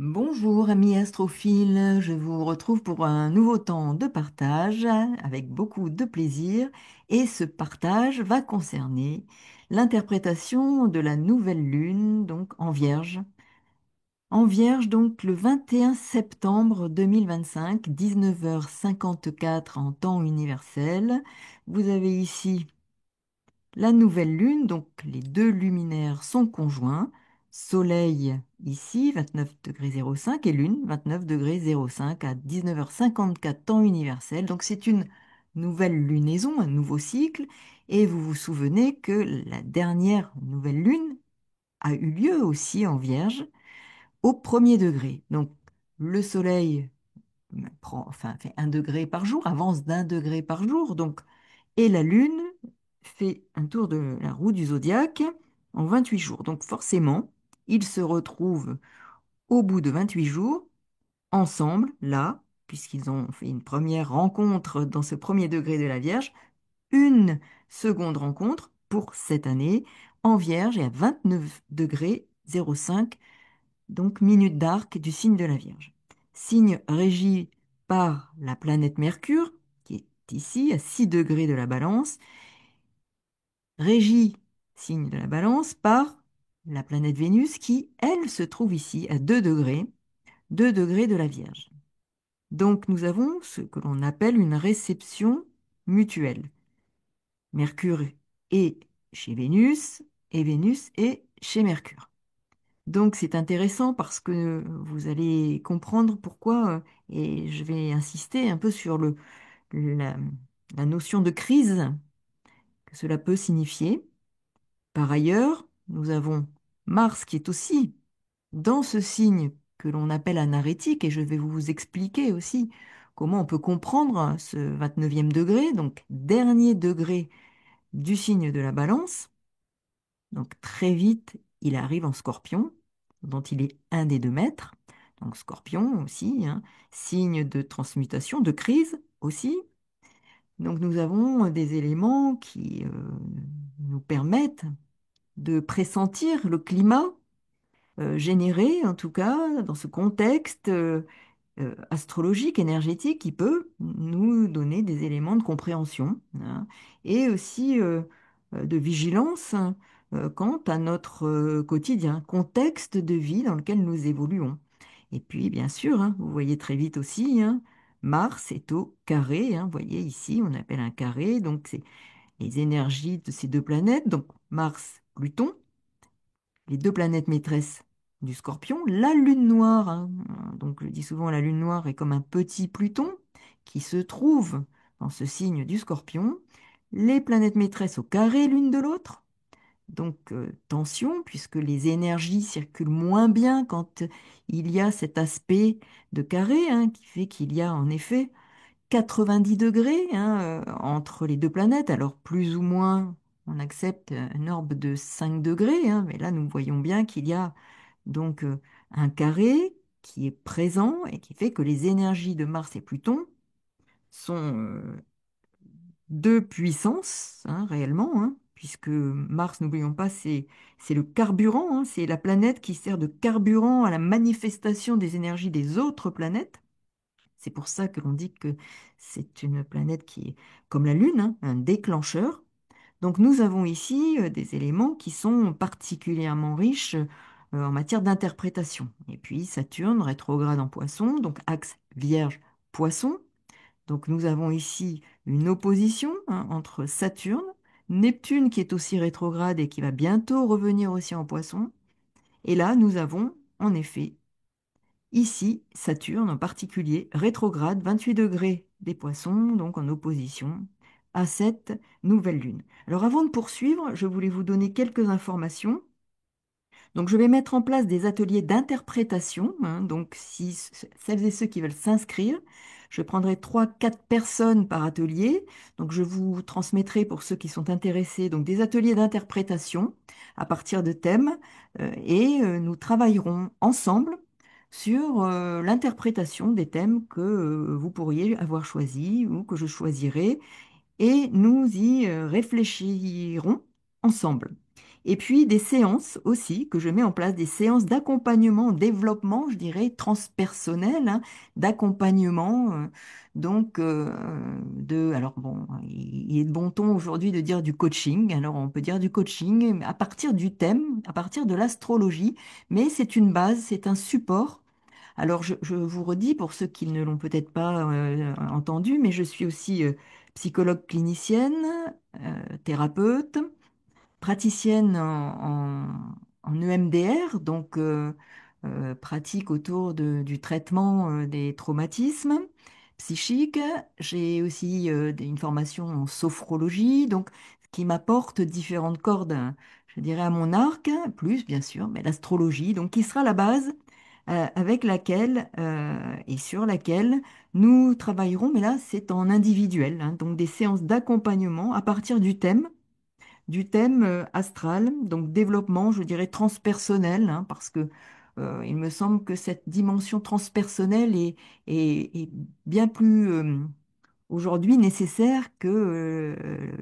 Bonjour amis astrophiles, je vous retrouve pour un nouveau temps de partage avec beaucoup de plaisir et ce partage va concerner l'interprétation de la nouvelle lune, donc en Vierge. En Vierge, donc le 21 septembre 2025, 19h54 en temps universel. Vous avez ici la nouvelle lune, donc les deux luminaires sont conjoints. Soleil ici, 29,05 et lune, 29,05 à 19h54 temps universel. Donc c'est une nouvelle lunaison, un nouveau cycle. Et vous vous souvenez que la dernière nouvelle lune a eu lieu aussi en Vierge au premier degré. Donc le Soleil fait 1 degré par jour, avance d'1 degré par jour. Donc et la Lune fait un tour de la roue du zodiaque en 28 jours. Donc forcément, ils se retrouvent au bout de 28 jours, ensemble, là, puisqu'ils ont fait une première rencontre dans ce premier degré de la Vierge, une seconde rencontre pour cette année en Vierge et à 29 degrés 05, donc minute d'arc du signe de la Vierge. Signe régi par la planète Mercure, qui est ici à 6 degrés de la Balance, régie, signe de la Balance, par la planète Vénus qui, elle, se trouve ici à 2 degrés de la Vierge. Donc nous avons ce que l'on appelle une réception mutuelle. Mercure est chez Vénus et Vénus est chez Mercure. Donc c'est intéressant parce que vous allez comprendre pourquoi, et je vais insister un peu sur la, la notion de crise que cela peut signifier. Par ailleurs, nous avons Mars qui est aussi dans ce signe que l'on appelle anarétique, et je vais vous expliquer aussi comment on peut comprendre ce 29e degré, donc dernier degré du signe de la Balance. Donc très vite, il arrive en Scorpion, dont il est un des 2 maîtres. Donc Scorpion aussi, hein, signe de transmutation, de crise aussi. Donc nous avons des éléments qui nous permettent de pressentir le climat généré, en tout cas, dans ce contexte astrologique, énergétique, qui peut nous donner des éléments de compréhension, hein, et aussi de vigilance, hein, quant à notre quotidien, contexte de vie dans lequel nous évoluons. Et puis, bien sûr, hein, vous voyez très vite aussi, hein, Mars est au carré, hein, vous voyez ici, on appelle un carré, donc c'est les énergies de ces deux planètes, donc Mars, Pluton, les deux planètes maîtresses du Scorpion, la Lune noire, hein, donc je dis souvent la Lune noire est comme un petit Pluton qui se trouve dans ce signe du Scorpion, les planètes maîtresses au carré l'une de l'autre, donc tension puisque les énergies circulent moins bien quand il y a cet aspect de carré, hein, qui fait qu'il y a en effet 90 degrés, hein, entre les deux planètes. Alors plus ou moins, on accepte un orbe de 5 degrés, hein, mais là nous voyons bien qu'il y a donc un carré qui est présent et qui fait que les énergies de Mars et Pluton sont deux puissances, hein, réellement, hein, puisque Mars, n'oublions pas, c'est le carburant, hein, c'est la planète qui sert de carburant à la manifestation des énergies des autres planètes. C'est pour ça que l'on dit que c'est une planète qui est comme la Lune, hein, un déclencheur. Donc nous avons ici des éléments qui sont particulièrement riches en matière d'interprétation. Et puis Saturne, rétrograde en Poisson, donc axe Vierge-Poisson. Donc nous avons ici une opposition, hein, entre Saturne, Neptune qui est aussi rétrograde et qui va bientôt revenir aussi en Poisson. Et là, nous avons en effet ici, Saturne en particulier, rétrograde 28 degrés des Poissons, donc en opposition à cette nouvelle lune. Alors avant de poursuivre, je voulais vous donner quelques informations. Donc je vais mettre en place des ateliers d'interprétation, hein, donc si celles et ceux qui veulent s'inscrire, je prendrai 3, 4 personnes par atelier. Donc je vous transmettrai pour ceux qui sont intéressés donc des ateliers d'interprétation à partir de thèmes et nous travaillerons ensemble sur l'interprétation des thèmes que vous pourriez avoir choisis ou que je choisirai et nous y réfléchirons ensemble. Et puis des séances aussi que je mets en place, des séances d'accompagnement, développement, je dirais, transpersonnel, hein, d'accompagnement. Alors bon, il est de bon ton aujourd'hui de dire du coaching. Alors on peut dire du coaching à partir du thème, à partir de l'astrologie, mais c'est une base, c'est un support. Alors je vous redis pour ceux qui ne l'ont peut-être pas entendu, mais je suis aussi psychologue clinicienne, thérapeute, praticienne en EMDR, donc pratique autour du traitement des traumatismes psychiques. J'ai aussi une formation en sophrologie, donc ce qui m'apporte différentes cordes, je dirais, à mon arc, plus bien sûr, mais l'astrologie, donc qui sera la base avec laquelle et sur laquelle nous travaillerons, mais là c'est en individuel, hein, donc des séances d'accompagnement à partir du thème astral, donc développement, je dirais transpersonnel, hein, parce que il me semble que cette dimension transpersonnelle est bien plus aujourd'hui nécessaire que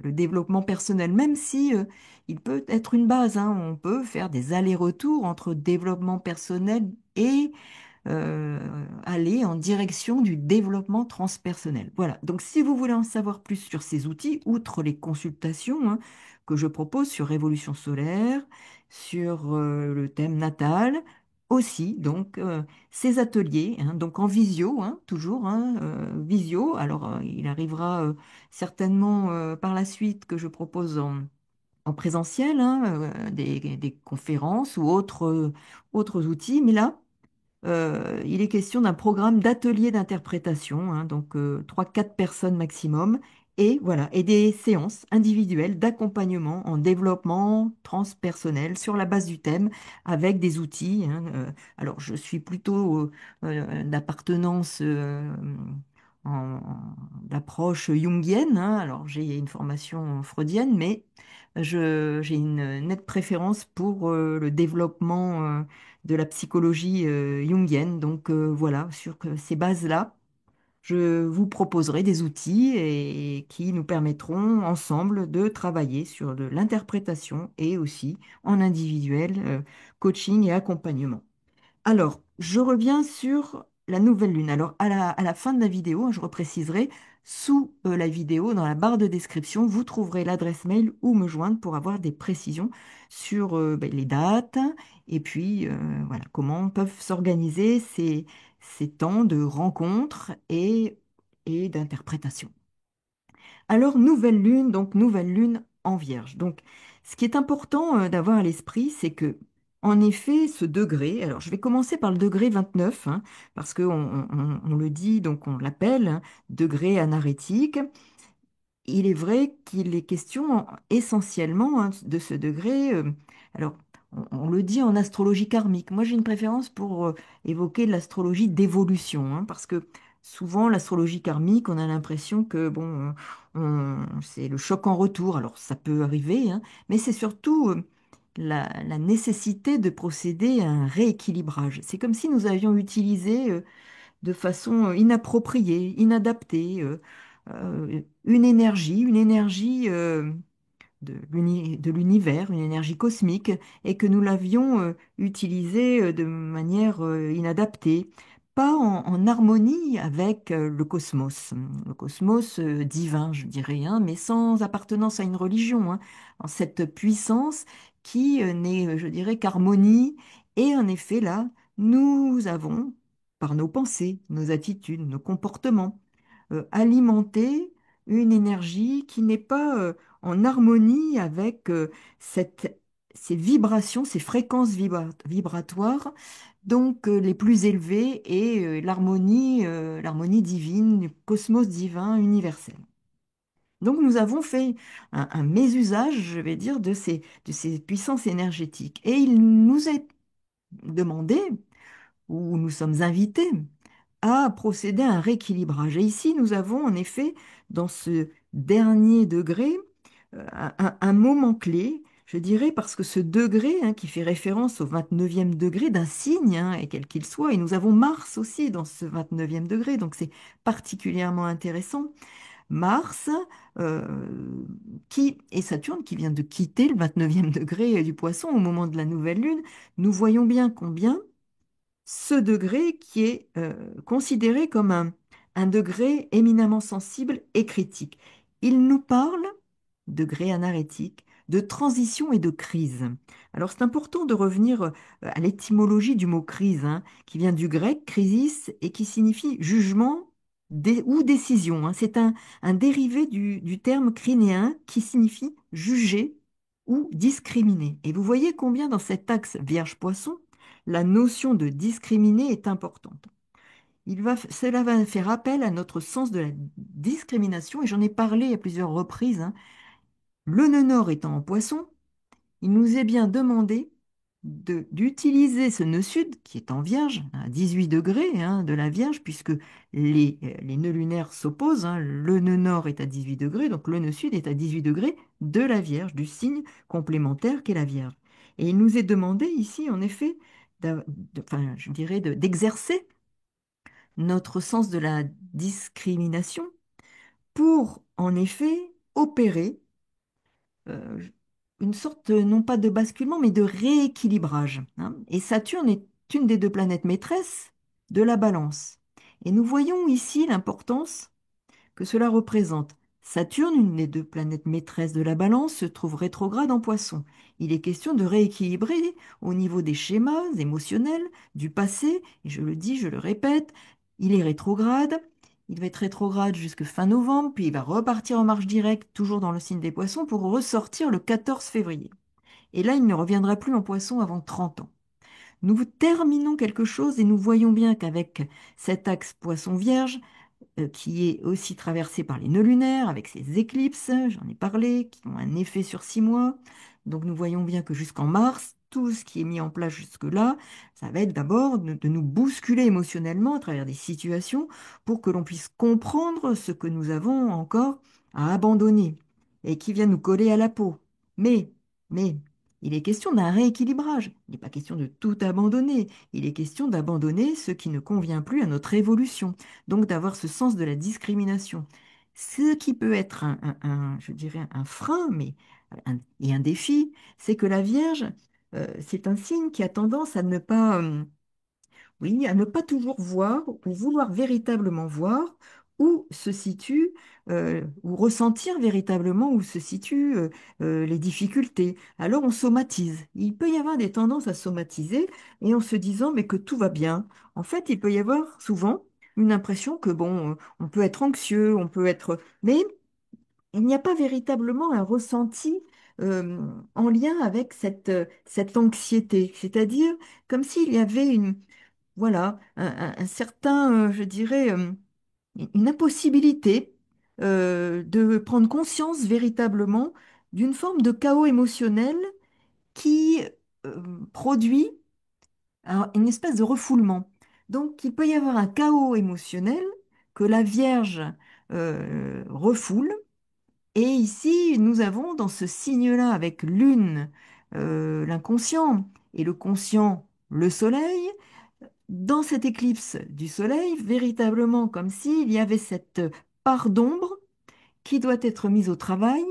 le développement personnel, même si il peut être une base, hein. On peut faire des allers-retours entre développement personnel et aller en direction du développement transpersonnel. Voilà. Donc, si vous voulez en savoir plus sur ces outils, outre les consultations hein, que je propose sur Révolution solaire, sur le thème natal, aussi donc ces ateliers, hein, donc en visio, hein, toujours hein, visio. Alors, il arrivera certainement par la suite que je propose en présentiel, hein, des conférences ou autres outils, mais là il est question d'un programme d'atelier d'interprétation, hein, donc 3-4 personnes maximum, et voilà, et des séances individuelles d'accompagnement en développement transpersonnel sur la base du thème avec des outils, hein. Alors, je suis plutôt d'appartenance d'approche jungienne, hein. Alors, j'ai une formation freudienne, mais j'ai une nette préférence pour le développement de la psychologie jungienne. Donc voilà, sur ces bases-là, je vous proposerai des outils qui nous permettront ensemble de travailler sur de l'interprétation et aussi en individuel, coaching et accompagnement. Alors, je reviens sur la nouvelle lune. Alors, à la fin de la vidéo, hein, je repréciserai, sous la vidéo, dans la barre de description, vous trouverez l'adresse mail où me joindre pour avoir des précisions sur ben, les dates et puis voilà, comment peuvent s'organiser ces temps de rencontres et d'interprétation. Alors, nouvelle lune, donc nouvelle lune en Vierge. Donc, ce qui est important d'avoir à l'esprit, c'est que, en effet, ce degré, alors je vais commencer par le degré 29, hein, parce qu'on on le dit, donc on l'appelle hein, degré anarétique. Il est vrai qu'il est question essentiellement hein, de ce degré. Alors, on le dit en astrologie karmique. Moi, j'ai une préférence pour évoquer l'astrologie d'évolution, hein, parce que souvent, l'astrologie karmique, on a l'impression que bon, c'est le choc en retour. Alors, ça peut arriver, hein, mais c'est surtout la nécessité de procéder à un rééquilibrage. C'est comme si nous avions utilisé de façon inappropriée, inadaptée, une énergie de l'univers, une énergie cosmique, et que nous l'avions utilisée de manière inadaptée, pas en harmonie avec le cosmos divin, je dirais, hein, mais sans appartenance à une religion, hein, en cette puissance qui n'est, je dirais, qu'harmonie. Et en effet, là, nous avons, par nos pensées, nos attitudes, nos comportements, alimenter une énergie qui n'est pas en harmonie avec ces vibrations, ces fréquences vibratoires, donc les plus élevées et l'harmonie divine, du cosmos divin universel. Donc nous avons fait un mésusage, je vais dire, de ces puissances énergétiques. Et il nous est demandé, ou nous sommes invités, à procéder à un rééquilibrage. Et ici, nous avons en effet, dans ce dernier degré, un moment clé, je dirais, parce que ce degré, hein, qui fait référence au 29e degré d'un signe, hein, et quel qu'il soit, et nous avons Mars aussi dans ce 29e degré, donc c'est particulièrement intéressant, Mars euh, et Saturne qui vient de quitter le 29e degré du Poisson au moment de la nouvelle lune, nous voyons bien combien ce degré qui est considéré comme un degré éminemment sensible et critique. Il nous parle, degré anarétique, de transition et de crise. Alors c'est important de revenir à l'étymologie du mot crise, hein, qui vient du grec crisis et qui signifie jugement ou décision, hein. C'est un dérivé du terme crinéen qui signifie juger ou discriminer. Et vous voyez combien dans cet axe Vierge-Poisson, la notion de discriminer est importante. Cela va faire appel à notre sens de la discrimination, et j'en ai parlé à plusieurs reprises, hein. Le nœud nord étant en Poisson, il nous est bien demandé d'utiliser ce nœud sud, qui est en Vierge, à 18 degrés hein, de la Vierge, puisque les nœuds lunaires s'opposent, hein. Le nœud nord est à 18 degrés, donc le nœud sud est à 18 degrés de la Vierge, du signe complémentaire qu'est la Vierge. Et il nous est demandé ici, en effet, enfin, je dirais, d'exercer notre sens de la discrimination pour, en effet, opérer euh, une sorte, non pas de basculement, mais de rééquilibrage, hein. Et Saturne est une des deux planètes maîtresses de la balance. Et nous voyons ici l'importance que cela représente. Saturne, une des deux planètes maîtresses de la balance, se trouve rétrograde en Poisson. Il est question de rééquilibrer au niveau des schémas émotionnels du passé, et je le dis, je le répète, il est rétrograde, il va être rétrograde jusque fin novembre, puis il va repartir en marche directe, toujours dans le signe des Poissons, pour ressortir le 14 février. Et là, il ne reviendra plus en Poisson avant 30 ans. Nous terminons quelque chose et nous voyons bien qu'avec cet axe Poisson-Vierge, qui est aussi traversé par les nœuds lunaires, avec ces éclipses, j'en ai parlé, qui ont un effet sur 6 mois. Donc nous voyons bien que jusqu'en mars, tout ce qui est mis en place jusque-là, ça va être d'abord de nous bousculer émotionnellement à travers des situations pour que l'on puisse comprendre ce que nous avons encore à abandonner et qui vient nous coller à la peau. Mais, mais, il est question d'un rééquilibrage. Il n'est pas question de tout abandonner. Il est question d'abandonner ce qui ne convient plus à notre évolution, donc d'avoir ce sens de la discrimination. Ce qui peut être je dirais un frein, et un défi, c'est que la Vierge, c'est un signe qui a tendance à ne pas, oui, à ne pas toujours voir ou vouloir véritablement voir où se situe ou ressentir véritablement où se situent les difficultés. Alors on somatise. Il peut y avoir des tendances à somatiser et en se disant mais que tout va bien. En fait, il peut y avoir souvent une impression que bon, on peut être anxieux, on peut être, mais il n'y a pas véritablement un ressenti euh, en lien avec cette anxiété. C'est-à-dire comme s'il y avait voilà, un certain, je dirais, une impossibilité de prendre conscience véritablement d'une forme de chaos émotionnel qui euh, produit une espèce de refoulement. Donc, il peut y avoir un chaos émotionnel que la Vierge refoule. Et ici, nous avons dans ce signe-là, avec lune, l'inconscient, et le conscient, le soleil, dans cette éclipse du soleil, véritablement comme s'il y avait cette part d'ombre qui doit être mise au travail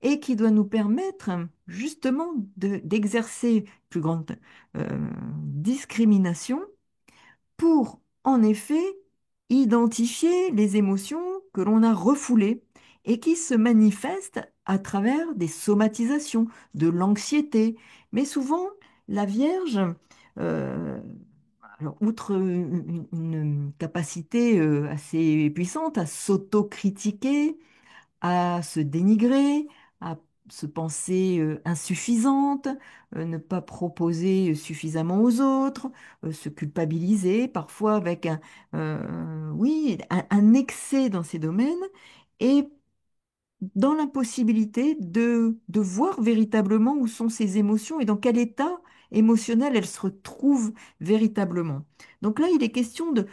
et qui doit nous permettre justement d'exercer plus grande discrimination pour, en effet, identifier les émotions que l'on a refoulées et qui se manifestent à travers des somatisations, de l'anxiété. Mais souvent, la Vierge, euh, alors, outre une capacité assez puissante à s'autocritiquer, à se dénigrer, à se penser insuffisante, ne pas proposer suffisamment aux autres, se culpabiliser, parfois avec oui, un excès dans ces domaines, et dans l'impossibilité de voir véritablement où sont ses émotions et dans quel état émotionnel elles se retrouvent véritablement. Donc là, il est question de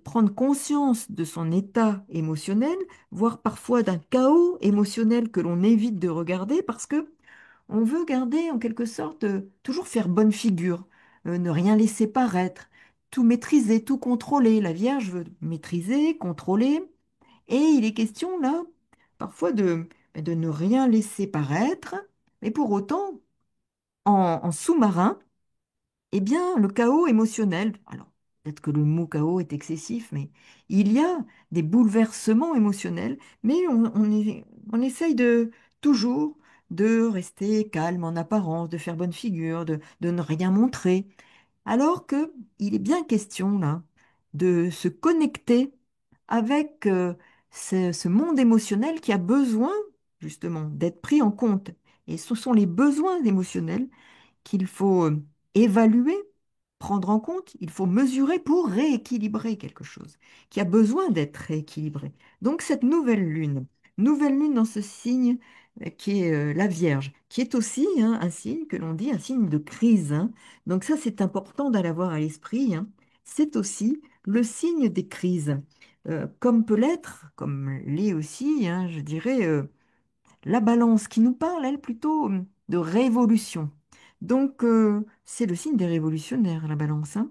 prendre conscience de son état émotionnel, voire parfois d'un chaos émotionnel que l'on évite de regarder parce que on veut garder en quelque sorte, toujours faire bonne figure, ne rien laisser paraître, tout maîtriser, tout contrôler. La Vierge veut maîtriser, contrôler Et il est question là, parfois de ne rien laisser paraître, mais pour autant, en sous-marin, eh bien, le chaos émotionnel, alors peut-être que le mot chaos est excessif, mais il y a des bouleversements émotionnels, mais on essaye de toujours de rester calme en apparence, de faire bonne figure, de ne rien montrer. Alors que il est bien question là de se connecter avec ce monde émotionnel qui a besoin justement d'être pris en compte. Et ce sont les besoins émotionnels qu'il faut évaluer, prendre en compte, il faut mesurer pour rééquilibrer quelque chose qui a besoin d'être rééquilibré. Donc cette nouvelle lune dans ce signe qui est la Vierge, qui est aussi un signe que l'on dit un signe de crise, hein. Donc ça, c'est important d'aller avoir à l'esprit, hein. C'est aussi le signe des crises, comme peut l'être, comme l'est aussi, hein, je dirais, la balance qui nous parle, elle, plutôt de révolution. Donc, c'est le signe des révolutionnaires, la balance, hein.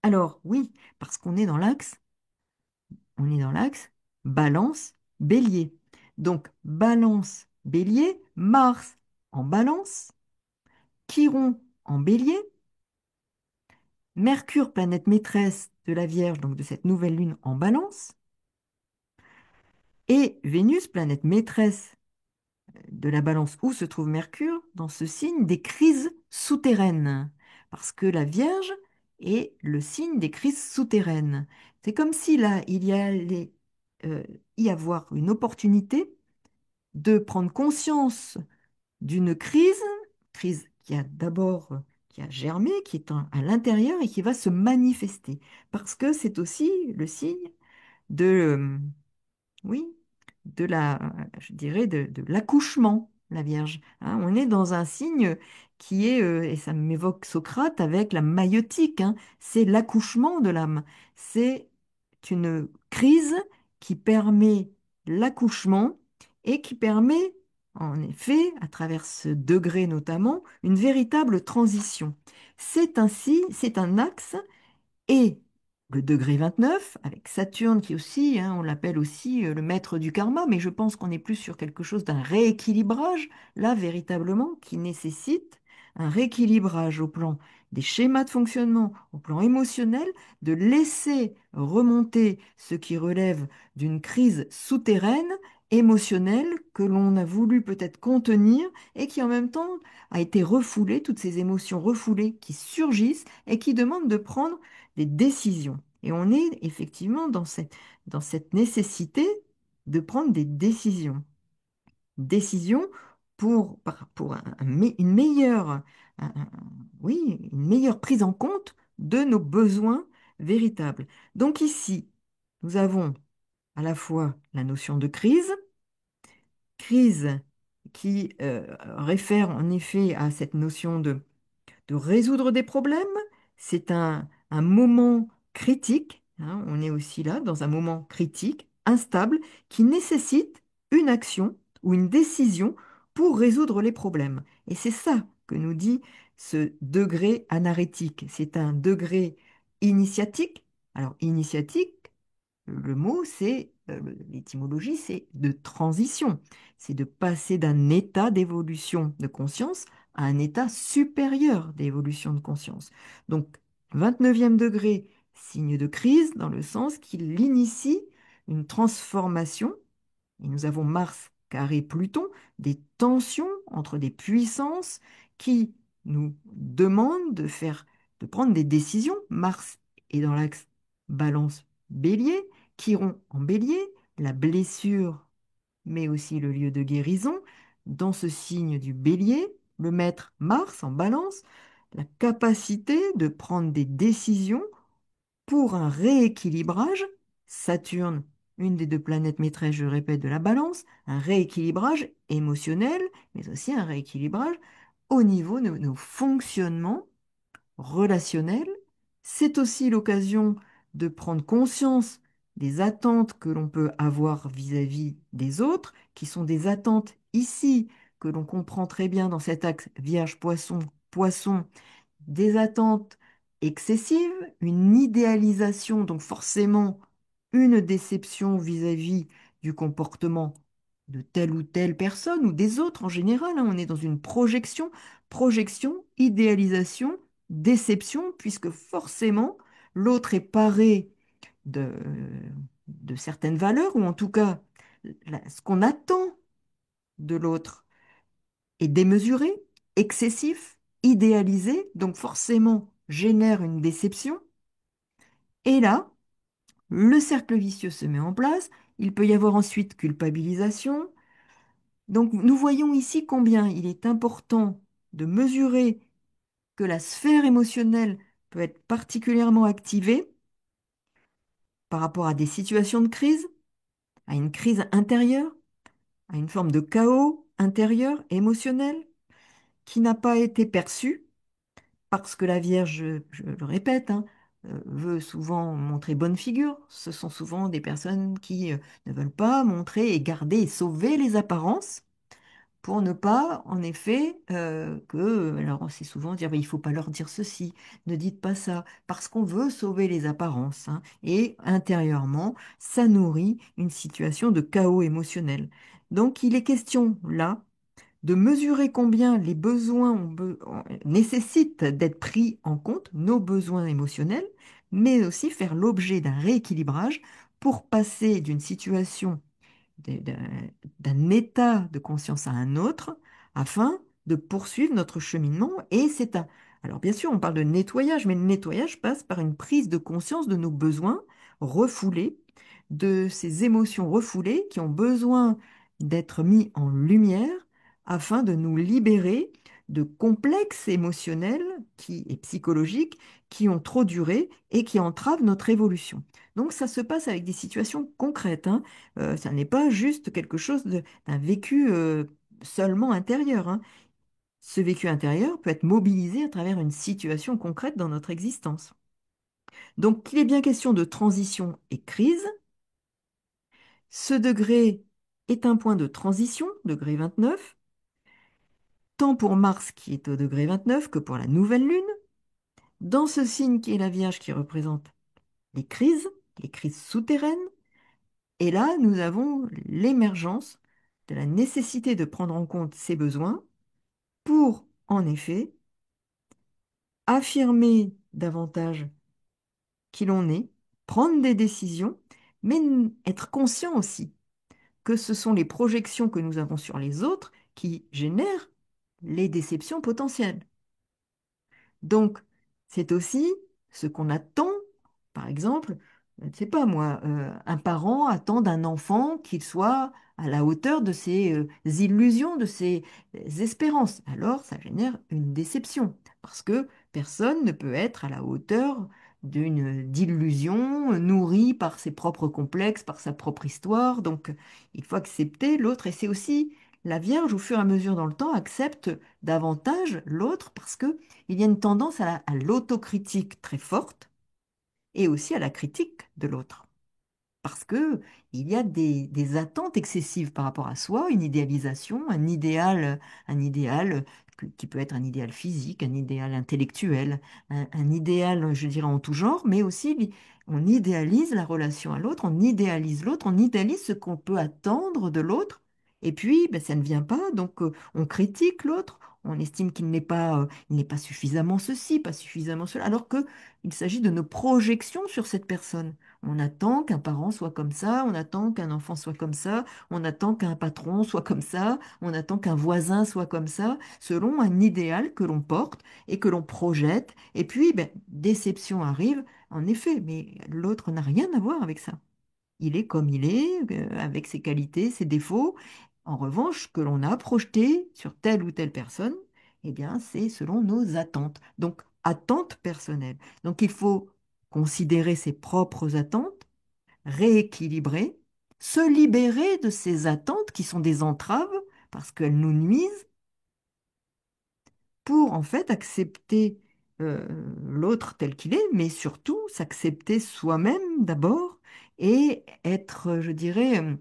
Alors, oui, parce qu'on est dans l'axe, on est dans l'axe balance, bélier. Donc, balance, bélier, Mars en balance, Chiron en bélier, Mercure, planète maîtresse de la Vierge, donc de cette nouvelle lune en balance, et Vénus, planète maîtresse de la balance où se trouve Mercure, dans ce signe des crises souterraines. Parce que la Vierge est le signe des crises souterraines. C'est comme si là, il y allait euh, y avoir une opportunité de prendre conscience d'une crise qui a d'abord qui a germé, qui est à l'intérieur et qui va se manifester. Parce que c'est aussi le signe de, oui, je dirais, de l'accouchement, la Vierge, hein. On est dans un signe qui est, et ça m'évoque Socrate avec la maïeutique, hein, c'est l'accouchement de l'âme. C'est une crise qui permet l'accouchement et qui permet, en effet, à travers ce degré notamment, une véritable transition. C'est un axe et le degré 29, avec Saturne qui aussi, hein, on l'appelle aussi le maître du karma, mais je pense qu'on est plus sur quelque chose d'un rééquilibrage, là, véritablement, qui nécessite un rééquilibrage au plan des schémas de fonctionnement, au plan émotionnel, de laisser remonter ce qui relève d'une crise souterraine, émotionnelle, que l'on a voulu peut-être contenir et qui en même temps a été refoulée, toutes ces émotions refoulées qui surgissent et qui demandent de prendre des décisions. Et on est effectivement dans cette nécessité de prendre des décisions. Décisions pour une meilleure, oui, une meilleure prise en compte de nos besoins véritables. Donc ici, nous avons à la fois la notion de crise, crise qui réfère en effet à cette notion de résoudre des problèmes. C'est un moment critique, hein, on est aussi là dans un moment critique, instable, qui nécessite une action ou une décision pour résoudre les problèmes. Et c'est ça que nous dit ce degré anarétique. C'est un degré initiatique. Alors, initiatique, le mot, l'étymologie, c'est de transition. C'est de passer d'un état d'évolution de conscience à un état supérieur d'évolution de conscience. Donc, 29e degré, signe de crise, dans le sens qu'il initie une transformation. Et nous avons Mars carré Pluton, des tensions entre des puissances qui nous demandent de prendre des décisions. Mars est dans l'axe Balance Bélier, Chiron en Bélier, la blessure, mais aussi le lieu de guérison. Dans ce signe du Bélier, le maître Mars en Balance, la capacité de prendre des décisions pour un rééquilibrage. Saturne, une des deux planètes maîtresses, je le répète, de la balance, un rééquilibrage émotionnel, mais aussi un rééquilibrage au niveau de nos fonctionnements relationnels. C'est aussi l'occasion de prendre conscience des attentes que l'on peut avoir vis-à-vis des autres, qui sont des attentes ici que l'on comprend très bien dans cet axe Vierge-Poisson, Poisson, des attentes excessives, une idéalisation, donc forcément une déception vis-à-vis du comportement de telle ou telle personne ou des autres en général, hein. On est dans une projection, projection, idéalisation, déception, puisque forcément l'autre est paré de, de certaines valeurs, ou en tout cas ce qu'on attend de l'autre est démesuré, excessif, idéalisé, donc forcément génère une déception. Et là, le cercle vicieux se met en place. Il peut y avoir ensuite culpabilisation. Donc nous voyons ici combien il est important de mesurer que la sphère émotionnelle peut être particulièrement activée par rapport à des situations de crise, à une crise intérieure, à une forme de chaos intérieur, émotionnel, qui n'a pas été perçue parce que la Vierge, je le répète, hein, veut souvent montrer bonne figure. Ce sont souvent des personnes qui ne veulent pas montrer et garder et sauver les apparences pour ne pas, en effet, alors c'est souvent dire, il faut pas leur dire ceci, ne dites pas ça, parce qu'on veut sauver les apparences, hein, et intérieurement, ça nourrit une situation de chaos émotionnel. Donc, il est question là de mesurer combien les besoins nécessitent d'être pris en compte, nos besoins émotionnels, mais aussi faire l'objet d'un rééquilibrage pour passer d'une situation d'un état de conscience à un autre afin de poursuivre notre cheminement. Et c'est un... Alors bien sûr, on parle de nettoyage, mais le nettoyage passe par une prise de conscience de nos besoins refoulés, de ces émotions refoulées qui ont besoin d'être mis en lumière afin de nous libérer de complexes émotionnels et psychologiques qui ont trop duré et qui entravent notre évolution. Donc ça se passe avec des situations concrètes, hein. Ça n'est pas juste quelque chose d'un vécu seulement intérieur, hein. Ce vécu intérieur peut être mobilisé à travers une situation concrète dans notre existence. Donc, il est bien question de transition et crise. Ce degré est un point de transition, degré 29, tant pour Mars qui est au degré 29 que pour la nouvelle Lune, dans ce signe qui est la Vierge qui représente les crises souterraines. Et là, nous avons l'émergence de la nécessité de prendre en compte ces besoins pour, en effet, affirmer davantage qui l'on est, prendre des décisions, mais être conscient aussi que ce sont les projections que nous avons sur les autres qui génèrent les déceptions potentielles. Donc, c'est aussi ce qu'on attend, par exemple, je ne sais pas moi, un parent attend d'un enfant qu'il soit à la hauteur de ses illusions, de ses espérances. Alors, ça génère une déception, parce que personne ne peut être à la hauteur d'une d'illusion nourrie par ses propres complexes, par sa propre histoire. Donc, il faut accepter l'autre, et c'est aussi la Vierge, au fur et à mesure dans le temps, accepte davantage l'autre parce que il y a une tendance à l'autocritique très forte et aussi à la critique de l'autre. Parce que il y a des attentes excessives par rapport à soi, une idéalisation, un idéal qui peut être un idéal physique, un idéal intellectuel, un idéal, je dirais, en tout genre, mais aussi on idéalise la relation à l'autre, on idéalise ce qu'on peut attendre de l'autre, et puis ben, ça ne vient pas, donc on critique l'autre, on estime il n'est pas suffisamment ceci, pas suffisamment cela, alors que il s'agit de nos projections sur cette personne. On attend qu'un parent soit comme ça, on attend qu'un enfant soit comme ça, on attend qu'un patron soit comme ça, on attend qu'un voisin soit comme ça, selon un idéal que l'on porte et que l'on projette. Et puis, ben, déception arrive, en effet, mais l'autre n'a rien à voir avec ça. Il est comme il est, avec ses qualités, ses défauts. En revanche, ce que l'on a projeté sur telle ou telle personne, eh bien, c'est selon nos attentes. Donc, attentes personnelles. Donc, il faut considérer ses propres attentes, rééquilibrer, se libérer de ces attentes qui sont des entraves parce qu'elles nous nuisent pour en fait accepter l'autre tel qu'il est, mais surtout s'accepter soi-même d'abord et être, je dirais,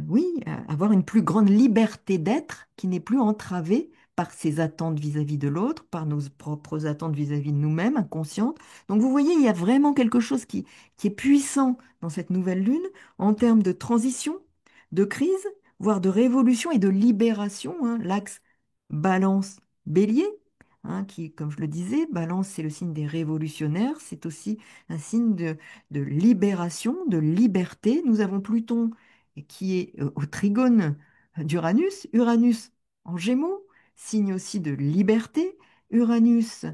oui, avoir une plus grande liberté d'être qui n'est plus entravée par ses attentes vis-à-vis de l'autre, par nos propres attentes vis-à-vis de nous-mêmes, inconscientes. Donc vous voyez, il y a vraiment quelque chose qui est puissant dans cette nouvelle lune en termes de transition, de crise, voire de révolution et de libération, hein. L'axe Balance-Bélier, hein, qui, comme je le disais, Balance, c'est le signe des révolutionnaires, c'est aussi un signe de libération, de liberté. Nous avons Pluton qui est au trigone d'Uranus, Uranus en Gémeaux, signe aussi de liberté. Uranus,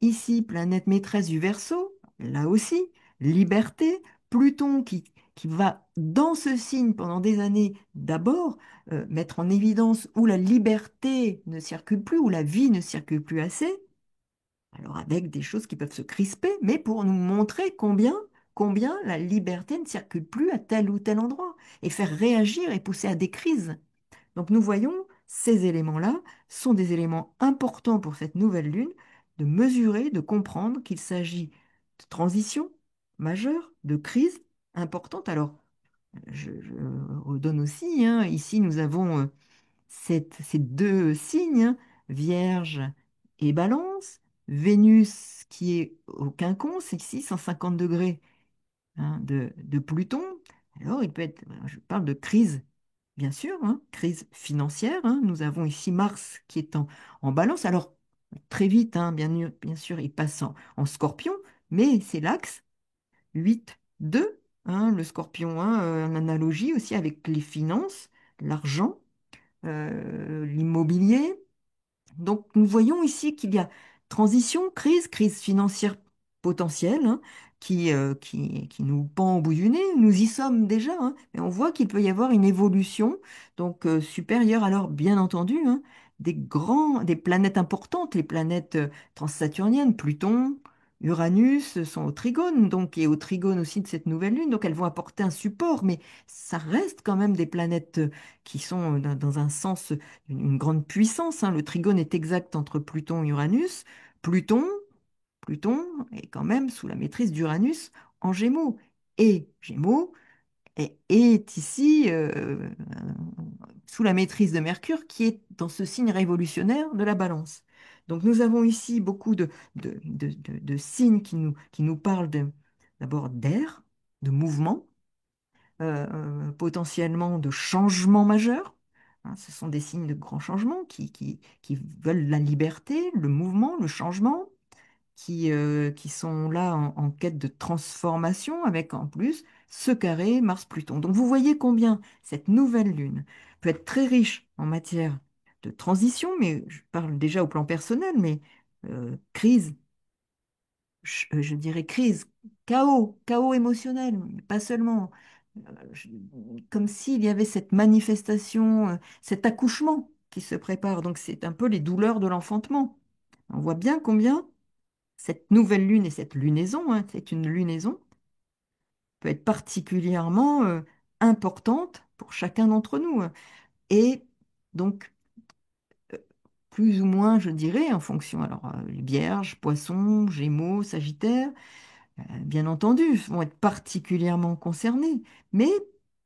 ici, planète maîtresse du Verseau, là aussi, liberté. Pluton qui va dans ce signe pendant des années, d'abord mettre en évidence où la liberté ne circule plus, où la vie ne circule plus assez. Alors avec des choses qui peuvent se crisper, mais pour nous montrer combien la liberté ne circule plus à tel ou tel endroit, et faire réagir et pousser à des crises. Donc nous voyons, ces éléments-là sont des éléments importants pour cette nouvelle lune, de mesurer, de comprendre qu'il s'agit de transition majeure, de crise importante. Alors, je redonne aussi, hein, ici nous avons ces deux signes, hein, Vierge et Balance, Vénus qui est au quinconce, ici 150 degrés, hein, de Pluton. Alors il peut être, je parle de crise bien sûr, hein, crise financière, hein. Nous avons ici Mars qui est en Balance. Alors, très vite, hein, bien sûr, il passe en Scorpion, mais c'est l'axe 8-2, hein, le Scorpion, hein, en analogie aussi avec les finances, l'argent, l'immobilier. Donc, nous voyons ici qu'il y a transition, crise financière potentielle, hein, qui nous pend au bout du nez. Nous y sommes déjà, hein, mais on voit qu'il peut y avoir une évolution donc supérieure. Alors, bien entendu, hein, des planètes importantes, les planètes transsaturniennes, Pluton, Uranus sont au trigone, donc et au trigone aussi de cette nouvelle lune, donc elles vont apporter un support, mais ça reste quand même des planètes qui sont dans un sens une grande puissance, hein. Le trigone est exact entre Pluton et Uranus. Pluton, Pluton est quand même sous la maîtrise d'Uranus en Gémeaux. Et Gémeaux est ici sous la maîtrise de Mercure qui est dans ce signe révolutionnaire de la Balance. Donc nous avons ici beaucoup de signes qui nous parlent d'abord d'air, de mouvement, potentiellement de changements majeurs, hein. Ce sont des signes de grands changements qui veulent la liberté, le mouvement, le changement, qui sont là en quête de transformation, avec en plus ce carré Mars-Pluton. Donc vous voyez combien cette nouvelle lune peut être très riche en matière de transition, mais je parle déjà au plan personnel, mais crise, je dirais crise, chaos émotionnel, mais pas seulement. Je- Comme s'il y avait cette manifestation, cet accouchement qui se prépare. Donc c'est un peu les douleurs de l'enfantement. On voit bien combien cette nouvelle lune et cette lunaison, hein, c'est une lunaison, peut être particulièrement importante pour chacun d'entre nous, hein. Et donc, euh, plus ou moins, je dirais, en fonction, alors, les Vierges, Poissons, Gémeaux, Sagittaire, bien entendu, vont être particulièrement concernés, mais,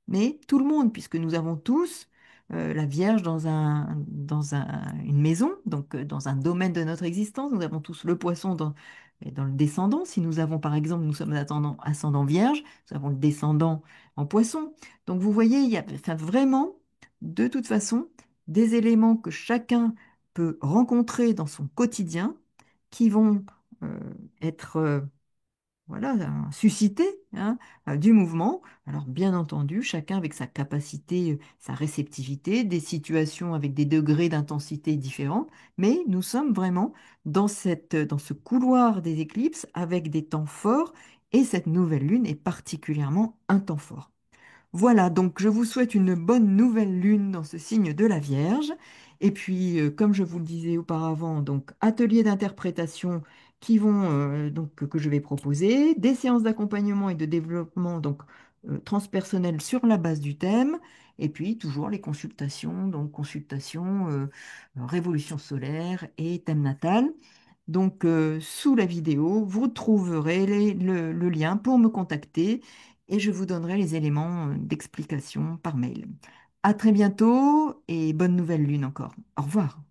mais tout le monde, puisque nous avons tous la Vierge une maison, donc dans un domaine de notre existence, nous avons tous le poisson dans le descendant. Si nous avons, par exemple, nous sommes ascendant Vierge, nous avons le descendant en poisson. Donc vous voyez, il y a enfin, vraiment, de toute façon, des éléments que chacun peut rencontrer dans son quotidien qui vont euh, être voilà, susciter, hein, du mouvement. Alors bien entendu, chacun avec sa capacité, sa réceptivité, des situations avec des degrés d'intensité différents, mais nous sommes vraiment dans ce couloir des éclipses avec des temps forts et cette nouvelle lune est particulièrement un temps fort. Voilà, donc je vous souhaite une bonne nouvelle lune dans ce signe de la Vierge. Et puis, comme je vous le disais auparavant, donc ateliers d'interprétation donc que je vais proposer, des séances d'accompagnement et de développement donc transpersonnel sur la base du thème, et puis toujours les consultations, donc consultations révolution solaire et thème natal. Donc, sous la vidéo, vous trouverez le lien pour me contacter et je vous donnerai les éléments d'explication par mail. À très bientôt et bonne nouvelle lune encore. Au revoir.